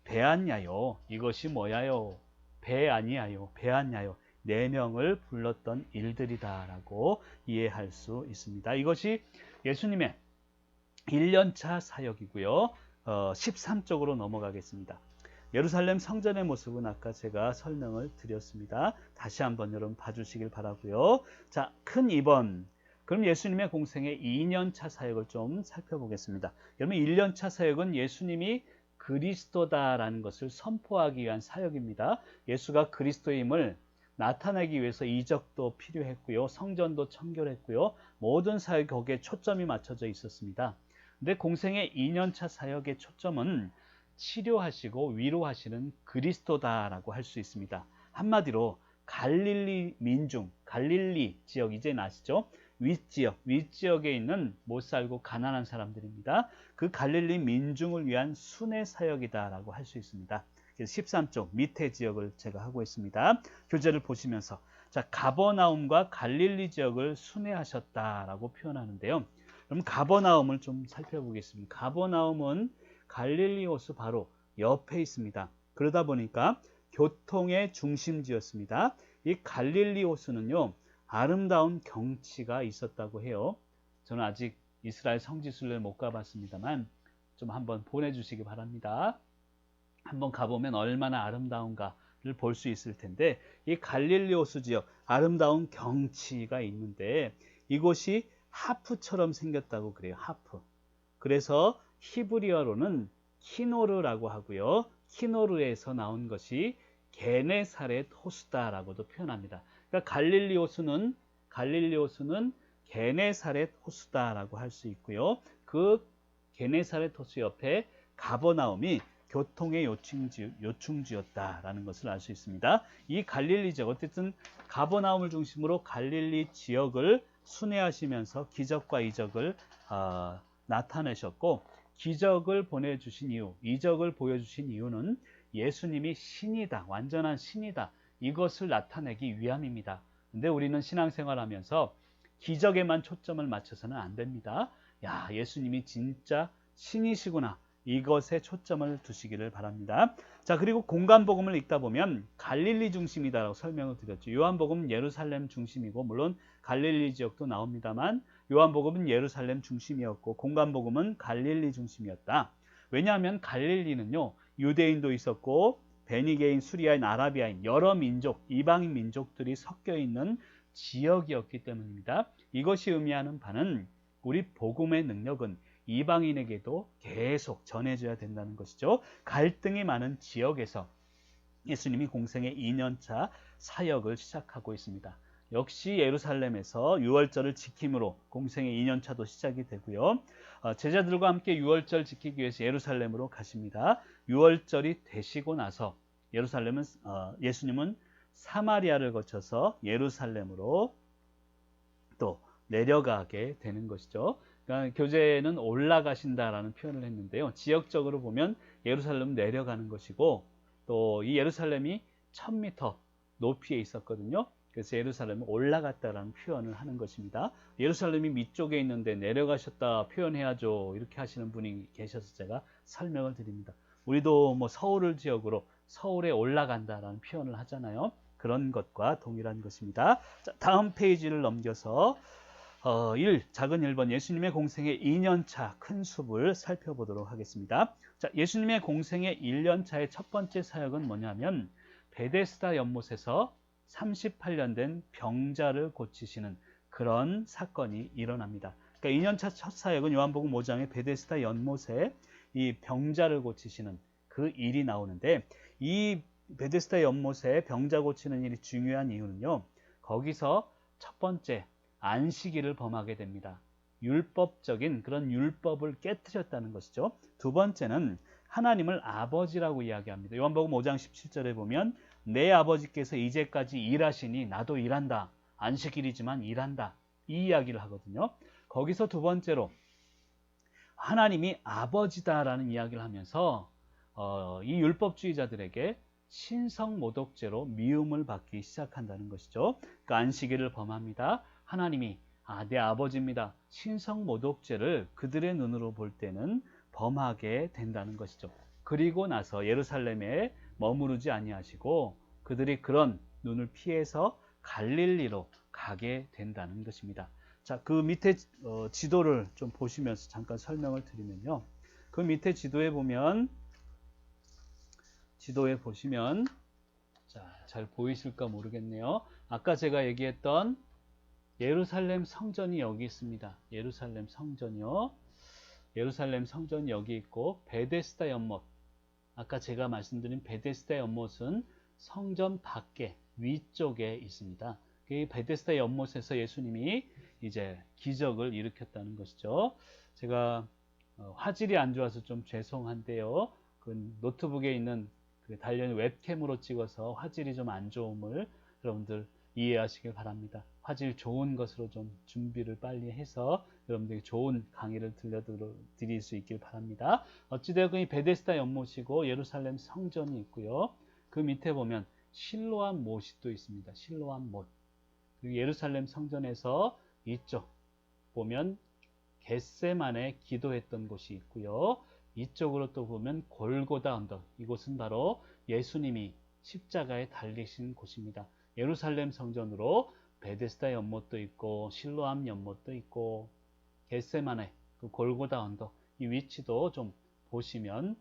배안야요. 이것이 뭐야요? 배아니야요. 배안야요. 4명을 불렀던 일들이다라고 이해할 수 있습니다. 이것이 예수님의 1년차 사역이고요. 13쪽으로 넘어가겠습니다. 예루살렘 성전의 모습은 아까 제가 설명을 드렸습니다. 다시 한번 여러분 봐주시길 바라고요. 자, 큰 2번. 그럼 예수님의 공생의 2년차 사역을 좀 살펴보겠습니다. 여러분 1년차 사역은 예수님이 그리스도다라는 것을 선포하기 위한 사역입니다. 예수가 그리스도임을 나타내기 위해서 이적도 필요했고요. 성전도 청결했고요. 모든 사역이 거기에 초점이 맞춰져 있었습니다. 근데 공생의 2년차 사역의 초점은 치료하시고 위로하시는 그리스도다라고 할 수 있습니다. 한마디로 갈릴리 민중, 갈릴리 지역, 이제는 아시죠? 윗지역에 있는 못 살고 가난한 사람들입니다. 그 갈릴리 민중을 위한 순회 사역이다라고 할 수 있습니다. 그래서 13쪽 밑에 지역을 제가 하고 있습니다. 교재를 보시면서 자, 가버나움과 갈릴리 지역을 순회하셨다라고 표현하는데요. 그럼 가버나움을 좀 살펴보겠습니다. 가버나움은 갈릴리 호수 바로 옆에 있습니다. 그러다 보니까 교통의 중심지였습니다. 이 갈릴리 호수는요, 아름다운 경치가 있었다고 해요. 저는 아직 이스라엘 성지순례를 못 가봤습니다만 좀 한번 보내주시기 바랍니다. 한번 가보면 얼마나 아름다운가를 볼 수 있을 텐데, 이 갈릴리 호수 지역 아름다운 경치가 있는데 이곳이 하프처럼 생겼다고 그래요. 하프. 그래서 히브리어로는 키노르라고 하고요. 키노르에서 나온 것이 게네사렛 호수다라고도 표현합니다. 그러니까 갈릴리 호수는 게네사렛 호수다라고 할 수 있고요. 그 게네사렛 호수 옆에 가버나움이 교통의 요충지였다라는 것을 알 수 있습니다. 이 갈릴리 지역, 어쨌든 가버나움을 중심으로 갈릴리 지역을 순회하시면서 기적과 이적을 나타내셨고, 기적을 보내주신 이유, 이적을 보여주신 이유는 예수님이 신이다, 완전한 신이다, 이것을 나타내기 위함입니다. 근데 우리는 신앙생활하면서 기적에만 초점을 맞춰서는 안 됩니다. 야, 예수님이 진짜 신이시구나, 이것에 초점을 두시기를 바랍니다. 자, 그리고 공간복음을 읽다 보면 갈릴리 중심이다라고 설명을 드렸죠. 요한복음은 예루살렘 중심이고, 물론 갈릴리 지역도 나옵니다만 요한복음은 예루살렘 중심이었고 공간복음은 갈릴리 중심이었다. 왜냐하면 갈릴리는요, 유대인도 있었고 베니게인, 수리아인, 아라비아인, 여러 민족, 이방인 민족들이 섞여 있는 지역이었기 때문입니다. 이것이 의미하는 바는 우리 복음의 능력은 이방인에게도 계속 전해져야 된다는 것이죠. 갈등이 많은 지역에서 예수님이 공생의 2년차 사역을 시작하고 있습니다. 역시 예루살렘에서 유월절을 지킴으로 공생의 2년차도 시작이 되고요. 제자들과 함께 유월절 지키기 위해서 예루살렘으로 가십니다. 유월절이 되시고 나서 예수님은 사마리아를 거쳐서 예루살렘으로 또 내려가게 되는 것이죠. 그러니까 교재는 올라가신다라는 표현을 했는데요. 지역적으로 보면 예루살렘은 내려가는 것이고, 또 이 예루살렘이 1000m 높이에 있었거든요. 그래서 예루살렘은 올라갔다라는 표현을 하는 것입니다. 예루살렘이 밑쪽에 있는데 내려가셨다 표현해야죠, 이렇게 하시는 분이 계셔서 제가 설명을 드립니다. 우리도 뭐 서울을 지역으로 서울에 올라간다라는 표현을 하잖아요. 그런 것과 동일한 것입니다. 자, 다음 페이지를 넘겨서 작은 1번 예수님의 공생의 2년차 큰 숲을 살펴보도록 하겠습니다. 자, 예수님의 공생의 1년차의 첫 번째 사역은 뭐냐면 베데스다 연못에서 38년 된 병자를 고치시는 그런 사건이 일어납니다. 그러니까 2년차 첫 사역은 요한복음 5장의 베데스다 연못에 이 병자를 고치시는 그 일이 나오는데, 이 베데스다 연못에 병자 고치는 일이 중요한 이유는요, 거기서 첫 번째 안식일을 범하게 됩니다. 율법적인 그런 율법을 깨뜨렸다는 것이죠. 두 번째는 하나님을 아버지라고 이야기합니다. 요한복음 5장 17절에 보면 내 아버지께서 이제까지 일하시니 나도 일한다, 안식일이지만 일한다. 이 이야기를 하거든요. 거기서 두 번째로 하나님이 아버지다라는 이야기를 하면서 이 율법주의자들에게 신성모독죄로 미움을 받기 시작한다는 것이죠. 그러니까 안식일을 범합니다. 하나님이 내 아버지입니다. 신성모독죄를 그들의 눈으로 볼 때는 범하게 된다는 것이죠. 그리고 나서 예루살렘에 머무르지 아니하시고 그들이 그런 눈을 피해서 갈릴리로 가게 된다는 것입니다. 자, 그 밑에 지도를 좀 보시면서 잠깐 설명을 드리면요. 그 밑에 지도에 보시면 자, 잘 보이실까 모르겠네요. 아까 제가 얘기했던 예루살렘 성전이 여기 있습니다. 예루살렘 성전이요. 예루살렘 성전이 여기 있고 베데스다 연못. 아까 제가 말씀드린 베데스다 연못은 성전 밖에 위쪽에 있습니다. 이 베데스다 연못에서 예수님이 이제 기적을 일으켰다는 것이죠. 제가 화질이 안 좋아서 좀 죄송한데요. 그 노트북에 있는 그 달려있는 웹캠으로 찍어서 화질이 좀 안 좋음을 여러분들 이해하시길 바랍니다. 화질 좋은 것으로 좀 준비를 빨리 해서 여러분들이 좋은 강의를 들려드릴 수 있길 바랍니다. 어찌되었건 이 베데스다 연못이고 예루살렘 성전이 있고요. 그 밑에 보면 실로암 못이 또 있습니다. 실로암 못. 그리고 예루살렘 성전에서 이쪽 보면 겟세만에 기도했던 곳이 있고요. 이쪽으로 또 보면 골고다 언덕. 이곳은 바로 예수님이 십자가에 달리신 곳입니다. 예루살렘 성전으로 베데스다 연못도 있고 실로암 연못도 있고 겟세만에 그 골고다 언덕 이 위치도 좀 보시면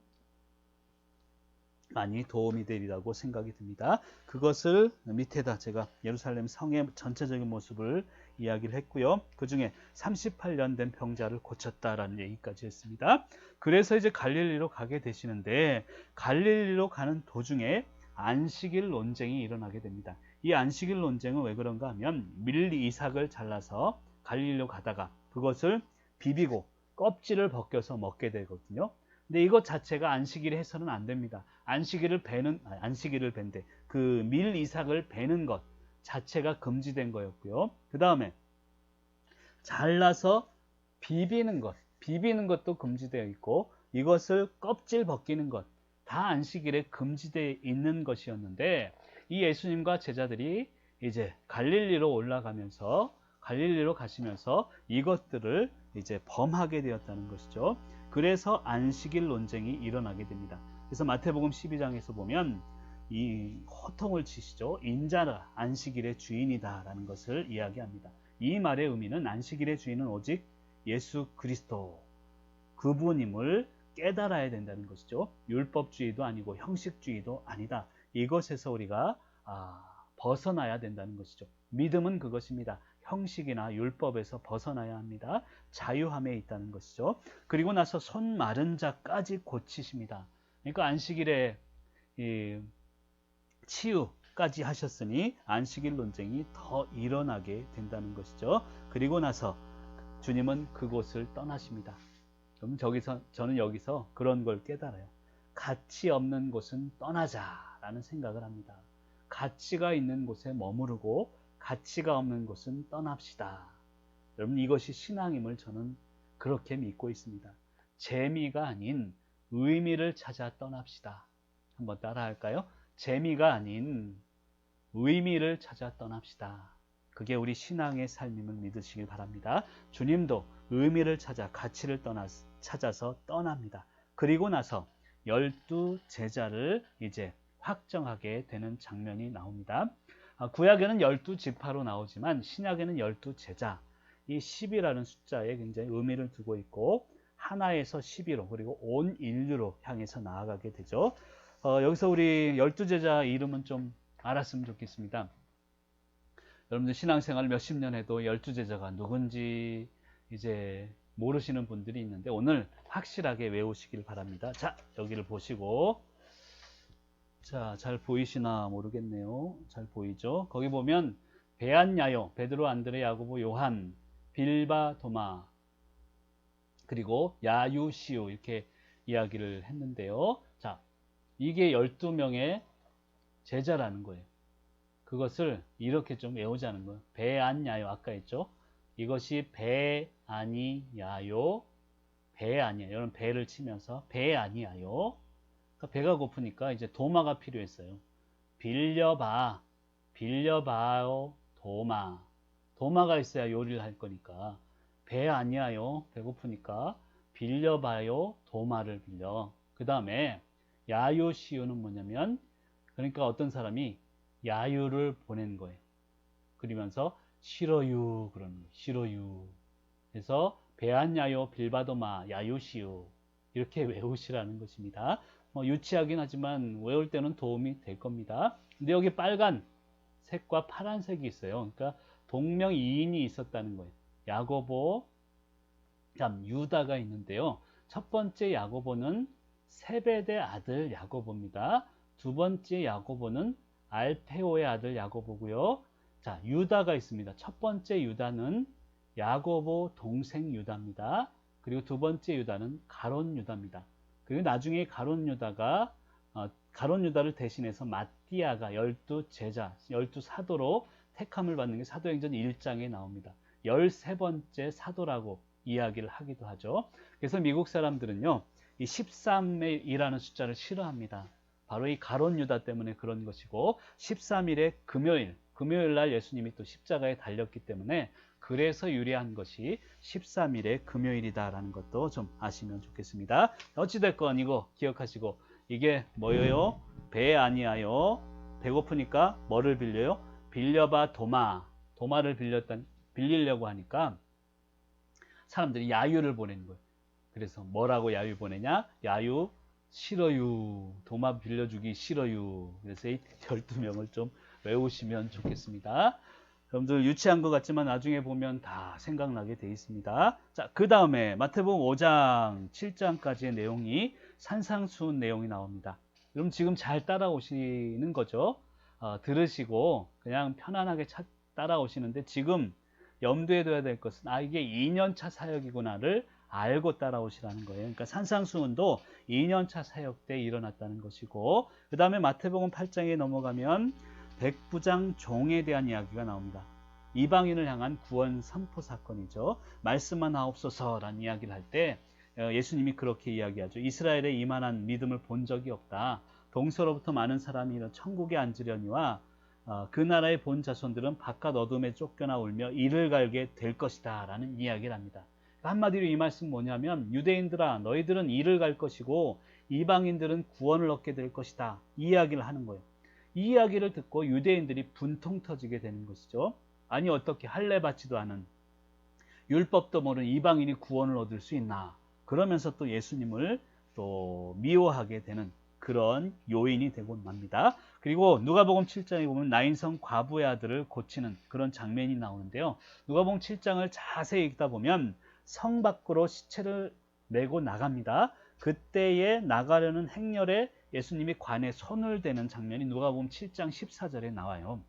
많이 도움이 되리라고 생각이 듭니다. 그것을 밑에다 제가 예루살렘 성의 전체적인 모습을 이야기를 했고요. 그 중에 38년 된 병자를 고쳤다라는 얘기까지 했습니다. 그래서 이제 갈릴리로 가게 되시는데 갈릴리로 가는 도중에 안식일 논쟁이 일어나게 됩니다. 이 안식일 논쟁은 왜 그런가 하면 밀리 이삭을 잘라서 갈릴리로 가다가 그것을 비비고 껍질을 벗겨서 먹게 되거든요. 근데 이것 자체가 안식일에 해서는 안 됩니다. 안식일을 벤데 그 밀 이삭을 베는 것 자체가 금지된 거였고요. 그 다음에 잘라서 비비는 것도 금지되어 있고 이것을 껍질 벗기는 것 다 안식일에 금지되어 있는 것이었는데 이 예수님과 제자들이 이제 갈릴리로 가시면서 이것들을 이제 범하게 되었다는 것이죠. 그래서 안식일 논쟁이 일어나게 됩니다. 그래서 마태복음 12장에서 보면 이 호통을 치시죠. 인자가 안식일의 주인이다 라는 것을 이야기합니다. 이 말의 의미는 안식일의 주인은 오직 예수 그리스도 그분임을 깨달아야 된다는 것이죠. 율법주의도 아니고 형식주의도 아니다. 이것에서 우리가 벗어나야 된다는 것이죠. 믿음은 그것입니다. 형식이나 율법에서 벗어나야 합니다. 자유함에 있다는 것이죠. 그리고 나서 손 마른 자까지 고치십니다. 그러니까 안식일에 치유까지 하셨으니 안식일 논쟁이 더 일어나게 된다는 것이죠. 그리고 나서 주님은 그곳을 떠나십니다. 그럼 저는 여기서 그런 걸 깨달아요. 가치 없는 곳은 떠나자라는 생각을 합니다. 가치가 있는 곳에 머무르고 가치가 없는 곳은 떠납시다. 여러분 이것이 신앙임을 저는 그렇게 믿고 있습니다. 재미가 아닌 의미를 찾아 떠납시다. 한번 따라 할까요? 재미가 아닌 의미를 찾아 떠납시다. 그게 우리 신앙의 삶임을 믿으시길 바랍니다. 주님도 의미를 찾아 가치를 찾아서 떠납니다. 그리고 나서 12제자를 이제 확정하게 되는 장면이 나옵니다. 구약에는 12지파로 나오지만 신약에는 12제자 이 10이라는 숫자에 굉장히 의미를 두고 있고 하나에서 12로 그리고 온 인류로 향해서 나아가게 되죠. 여기서 우리 12제자 이름은 좀 알았으면 좋겠습니다. 여러분들 신앙생활 몇십 년 해도 12제자가 누군지 이제 모르시는 분들이 있는데 오늘 확실하게 외우시길 바랍니다. 자, 여기를 보시고 자, 잘 보이시나 모르겠네요. 잘 보이죠? 거기 보면 베안야요, 베드로, 안드레, 야고보, 요한, 빌바, 도마 그리고 야유, 시우 이렇게 이야기를 했는데요. 자, 이게 12명의 제자라는 거예요. 그것을 이렇게 좀 외우자는 거예요. 배아니야요. 아까 했죠. 이것이 배아니야요. 배 아니야. 여러분 배를 치면서 배 아니야요. 그러니까 배가 고프니까 이제 도마가 필요했어요. 빌려봐. 빌려봐요. 도마. 도마가 있어야 요리를 할 거니까. 배 아니야요. 배고프니까. 빌려봐요. 도마를 빌려. 그 다음에 야요시요는 뭐냐면 그러니까 어떤 사람이 야유를 보낸 거예요. 그러면서 싫어요. 그러는 거예요. 싫어요. 그래서 배안야요 빌바도마 야요시요 이렇게 외우시라는 것입니다. 유치하긴 하지만 외울 때는 도움이 될 겁니다. 근데 여기 빨간 색과 파란색이 있어요. 그러니까 동명이인이 있었다는 거예요. 야고보, 유다가 있는데요. 첫 번째 야고보는 세베대 아들 야고보입니다. 두 번째 야고보는 알페오의 아들 야고보고요. 자, 유다가 있습니다. 첫 번째 유다는 야고보 동생 유다입니다. 그리고 두 번째 유다는 가론 유다입니다. 그리고 나중에 가론 유다가 가론 유다를 대신해서 마띠아가 12제자, 12사도로 택함을 받는 게 사도행전 1장에 나옵니다. 13번째 사도라고 이야기를 하기도 하죠. 그래서 미국 사람들은요, 이 13일이라는 숫자를 싫어합니다. 바로 이 가론 유다 때문에 그런 것이고 13일의 금요일 날 예수님이 또 십자가에 달렸기 때문에 그래서 유래한 것이 13일의 금요일이다라는 것도 좀 아시면 좋겠습니다. 어찌됐건 이거 기억하시고 이게 뭐예요? 배 아니야요. 배고프니까 뭐를 빌려요? 빌려봐 도마. 도마를 빌리려고 하니까 사람들이 야유를 보내는 거예요. 그래서 뭐라고 야유 보내냐? 야유 싫어요. 도마 빌려주기 싫어요. 그래서 이 12명을 좀 외우시면 좋겠습니다. 여러분들 유치한 것 같지만 나중에 보면 다 생각나게 돼 있습니다. 자, 그 다음에 마태복음 5장, 7장까지의 내용이 산상수훈 내용이 나옵니다. 그럼 지금 잘 따라오시는 거죠? 들으시고 그냥 편안하게 따라오시는데 지금 염두에 둬야 될 것은 이게 2년차 사역이구나를 알고 따라오시라는 거예요. 그러니까 산상수훈도 2년차 사역 때 일어났다는 것이고 그 다음에 마태복음 8장에 넘어가면 백부장 종에 대한 이야기가 나옵니다. 이방인을 향한 구원 선포 사건이죠. 말씀만 하옵소서라는 이야기를 할 때 예수님이 그렇게 이야기하죠. 이스라엘에 이만한 믿음을 본 적이 없다. 동서로부터 많은 사람이 천국에 앉으려니와 그 나라의 본 자손들은 바깥 어둠에 쫓겨나 울며 이를 갈게 될 것이다 라는 이야기를 합니다. 한마디로 이 말씀 뭐냐면 유대인들아 너희들은 이를 갈 것이고 이방인들은 구원을 얻게 될 것이다 이 이야기를 하는 거예요. 이 이야기를 듣고 유대인들이 분통 터지게 되는 것이죠. 아니 어떻게 할례 받지도 않은 율법도 모르는 이방인이 구원을 얻을 수 있나. 그러면서 또 예수님을 또 미워하게 되는 그런 요인이 되곤 맙니다. 그리고 누가복음 7장에 보면 나인성 과부의 아들을 고치는 그런 장면이 나오는데요. 누가복음 7장을 자세히 읽다 보면 성 밖으로 시체를 메고 나갑니다. 그때에 나가려는 행렬에 예수님이 관에 손을 대는 장면이 누가복음 7장 14절에 나와요.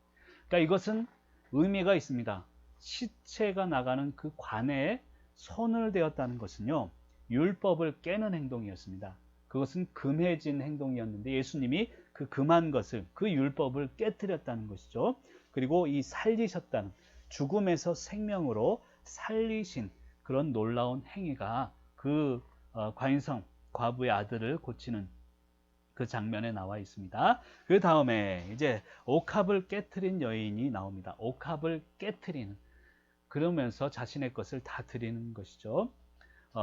그러니까 이것은 의미가 있습니다. 시체가 나가는 그 관에 손을 대었다는 것은요. 율법을 깨는 행동이었습니다. 그것은 금해진 행동이었는데 예수님이 그 금한 것을 그 율법을 깨뜨렸다는 것이죠. 그리고 이 살리셨다는 죽음에서 생명으로 살리신 그런 놀라운 행위가 그 과인성 과부의 아들을 고치는 그 장면에 나와 있습니다. 그 다음에 이제 옥합을 깨트린 여인이 나옵니다. 옥합을 깨트리는 그러면서 자신의 것을 다 드리는 것이죠.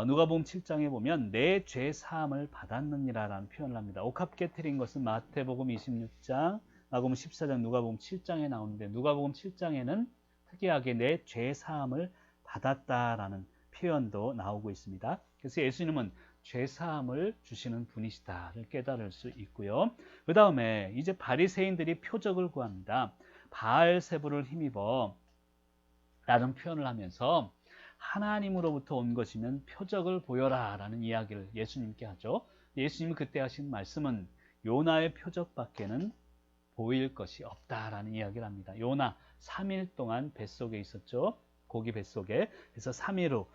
누가복음 7장에 보면 내 죄 사함을 받았느니라 라는 표현을 합니다. 옥합 깨트린 것은 마태복음 26장, 마가복음 14장, 누가복음 7장에 나오는데 누가복음 7장에는 특이하게 내 죄 사함을 받았다라는 표현도 나오고 있습니다. 그래서 예수님은 죄 사함을 주시는 분이시다를 깨달을 수 있고요. 그 다음에 이제 바리새인들이 표적을 구합니다. 바알세부를 힘입어 라는 표현을 하면서 하나님으로부터 온 것이면 표적을 보여라 라는 이야기를 예수님께 하죠. 예수님이 그때 하신 말씀은 요나의 표적밖에는 보일 것이 없다라는 이야기를 합니다. 요나 3일 동안 뱃속에 있었죠. 고기 뱃속에. 그래서 3일 후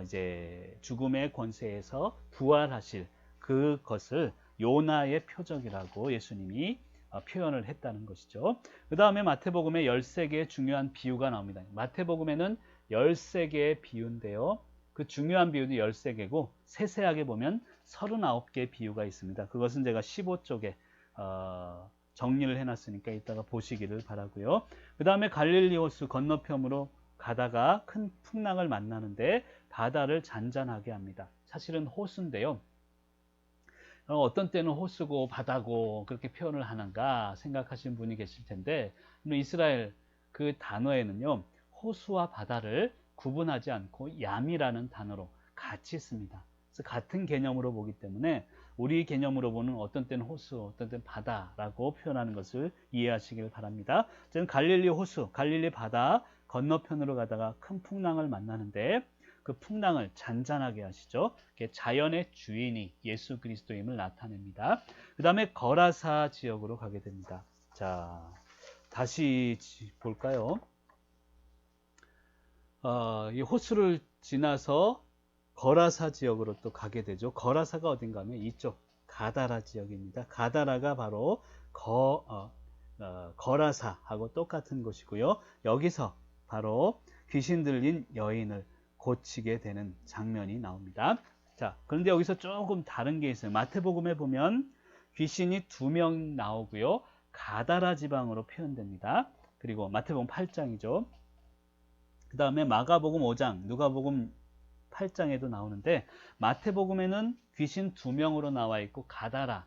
이제 죽음의 권세에서 부활하실 그것을 요나의 표적이라고 예수님이 표현을 했다는 것이죠. 그 다음에 마태복음에 13개의 중요한 비유가 나옵니다. 마태복음에는 13개의 비유인데요. 그 중요한 비유도 13개고 세세하게 보면 39개의 비유가 있습니다. 그것은 제가 15쪽에 정리를 해놨으니까 이따가 보시기를 바라고요. 그 다음에 갈릴리 호수 건너편으로 가다가 큰 풍랑을 만나는데 바다를 잔잔하게 합니다. 사실은 호수인데요. 어떤 때는 호수고 바다고 그렇게 표현을 하는가 생각하시는 분이 계실 텐데, 이스라엘 그 단어에는요, 호수와 바다를 구분하지 않고 얌이라는 단어로 같이 씁니다. 그래서 같은 개념으로 보기 때문에 우리 개념으로 보는 어떤 때는 호수, 어떤 때는 바다라고 표현하는 것을 이해하시길 바랍니다. 저는 갈릴리 호수, 갈릴리 바다 건너편으로 가다가 큰 풍랑을 만나는데 그 풍랑을 잔잔하게 하시죠. 자연의 주인이 예수 그리스도임을 나타냅니다. 그 다음에 거라사 지역으로 가게 됩니다. 자, 다시 볼까요? 이 호수를 지나서 거라사 지역으로 또 가게 되죠. 거라사가 어딘가 하면 이쪽 가다라 지역입니다. 가다라가 바로 거라사하고 똑같은 곳이고요. 여기서 바로 귀신 들린 여인을 고치게 되는 장면이 나옵니다. 자, 그런데 여기서 조금 다른 게 있어요. 마태복음에 보면 귀신이 2명 나오고요. 가다라 지방으로 표현됩니다. 그리고 마태복음 8장이죠. 그 다음에 마가복음 5장, 누가복음 8장에도 나오는데 마태복음에는 귀신 2명으로 나와 있고 가다라,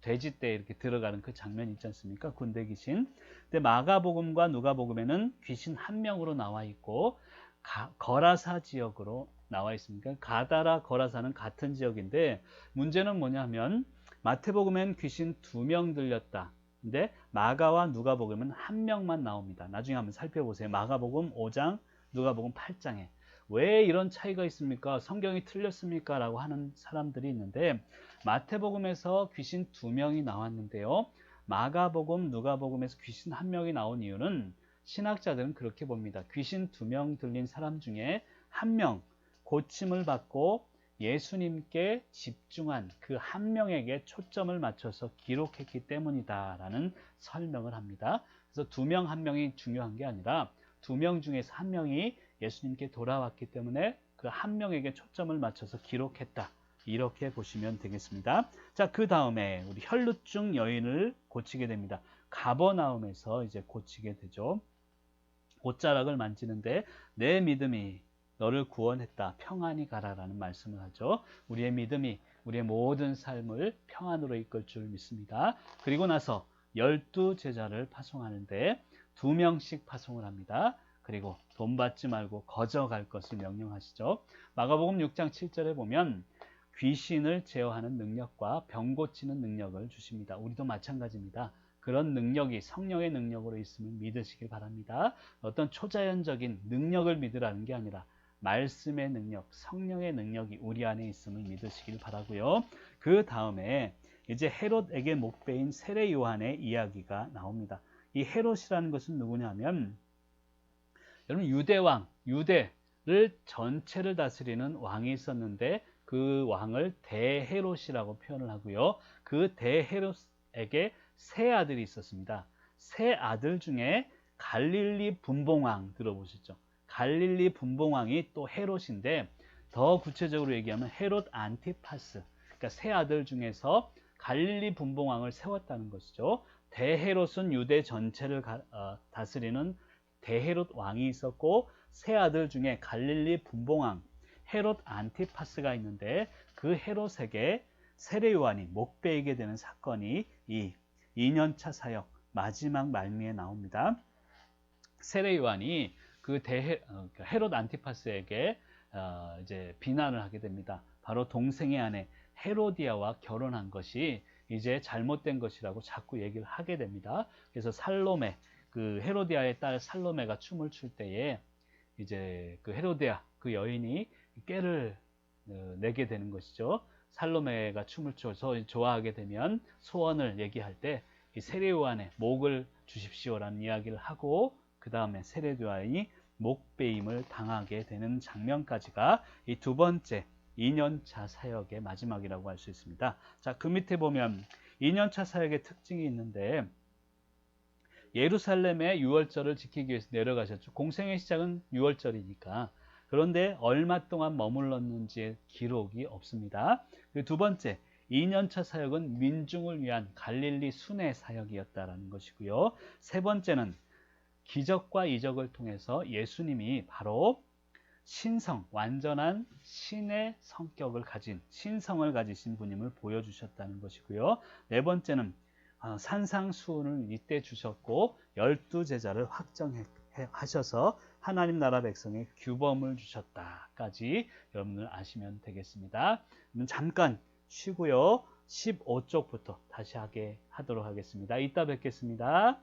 돼지떼 이렇게 들어가는 그 장면 있지 않습니까? 군대 귀신. 근데 마가복음과 누가복음에는 귀신 1명으로 나와 있고 거라사 지역으로 나와 있습니다. 가다라, 거라사는 같은 지역인데 문제는 뭐냐면 마태복음엔 귀신 2명 들렸다. 근데 마가와 누가복음은 1명만 나옵니다. 나중에 한번 살펴보세요. 마가복음 5장, 누가복음 8장에. 왜 이런 차이가 있습니까? 성경이 틀렸습니까? 라고 하는 사람들이 있는데 마태복음에서 귀신 2명이 나왔는데요. 마가복음, 누가복음에서 귀신 1명이 나온 이유는 신학자들은 그렇게 봅니다. 귀신 2명 들린 사람 중에 1명 고침을 받고 예수님께 집중한 그 1명에게 초점을 맞춰서 기록했기 때문이다 라는 설명을 합니다. 그래서 2명 1명이 중요한 게 아니라 2명 중에서 1명이 예수님께 돌아왔기 때문에 그 1명에게 초점을 맞춰서 기록했다. 이렇게 보시면 되겠습니다. 자, 그 다음에 우리 혈루증 여인을 고치게 됩니다. 가버나움에서 이제 고치게 되죠. 옷자락을 만지는데 내 믿음이 너를 구원했다. 평안히 가라라는 말씀을 하죠. 우리의 믿음이 우리의 모든 삶을 평안으로 이끌 줄 믿습니다. 그리고 나서 12제자를 파송하는데 2명씩 파송을 합니다. 그리고 돈 받지 말고 거저갈 것을 명령하시죠. 마가복음 6장 7절에 보면 귀신을 제어하는 능력과 병 고치는 능력을 주십니다. 우리도 마찬가지입니다. 그런 능력이 성령의 능력으로 있음을 믿으시길 바랍니다. 어떤 초자연적인 능력을 믿으라는 게 아니라 말씀의 능력, 성령의 능력이 우리 안에 있음을 믿으시길 바라고요. 그 다음에 이제 헤롯에게 목배인 세례 요한의 이야기가 나옵니다. 이 헤롯이라는 것은 누구냐면 여러분 유대왕, 유대를 전체를 다스리는 왕이 있었는데 그 왕을 대헤롯이라고 표현을 하고요. 그 대헤롯에게 세 아들이 있었습니다. 세 아들 중에 갈릴리 분봉왕 들어보셨죠? 갈릴리 분봉왕이 또 헤롯인데 더 구체적으로 얘기하면 헤롯 안티파스, 그러니까 세 아들 중에서 갈릴리 분봉왕을 세웠다는 것이죠. 대헤롯은 유대 전체를 다스리는 대헤롯 왕이 있었고 세 아들 중에 갈릴리 분봉왕 헤롯 안티파스가 있는데 그 헤롯에게 세례 요한이 목베이게 되는 사건이 이 2년차 사역 마지막 말미에 나옵니다. 세례 요한이 그 헤롯 안티파스에게 이제 비난을 하게 됩니다. 바로 동생의 아내 헤로디아와 결혼한 것이 이제 잘못된 것이라고 자꾸 얘기를 하게 됩니다. 그래서 살로메, 그 헤로디아의 딸 살로메가 춤을 출 때에 이제 그 헤로디아 그 여인이 꾀를 내게 되는 것이죠. 살로메가 춤을 춰서 좋아하게 되면 소원을 얘기할 때 이 세례 요한의 목을 주십시오라는 이야기를 하고 그 다음에 세례 요한이 목베임을 당하게 되는 장면까지가 이 두 번째 2년차 사역의 마지막이라고 할 수 있습니다. 자, 그 밑에 보면 2년차 사역의 특징이 있는데 예루살렘의 유월절을 지키기 위해서 내려가셨죠. 공생의 시작은 유월절이니까. 그런데 얼마 동안 머물렀는지의 기록이 없습니다. 그리고 두 번째, 2년차 사역은 민중을 위한 갈릴리 순회 사역이었다라는 것이고요. 세 번째는 기적과 이적을 통해서 예수님이 바로 신성, 완전한 신의 성격을 가진, 신성을 가지신 분임을 보여주셨다는 것이고요. 네 번째는 산상수훈을 이때 주셨고 12제자를 확정하셔서 하나님 나라 백성에 규범을 주셨다까지 여러분들 아시면 되겠습니다. 그럼 잠깐 쉬고요. 15쪽부터 다시 하도록 하겠습니다. 이따 뵙겠습니다.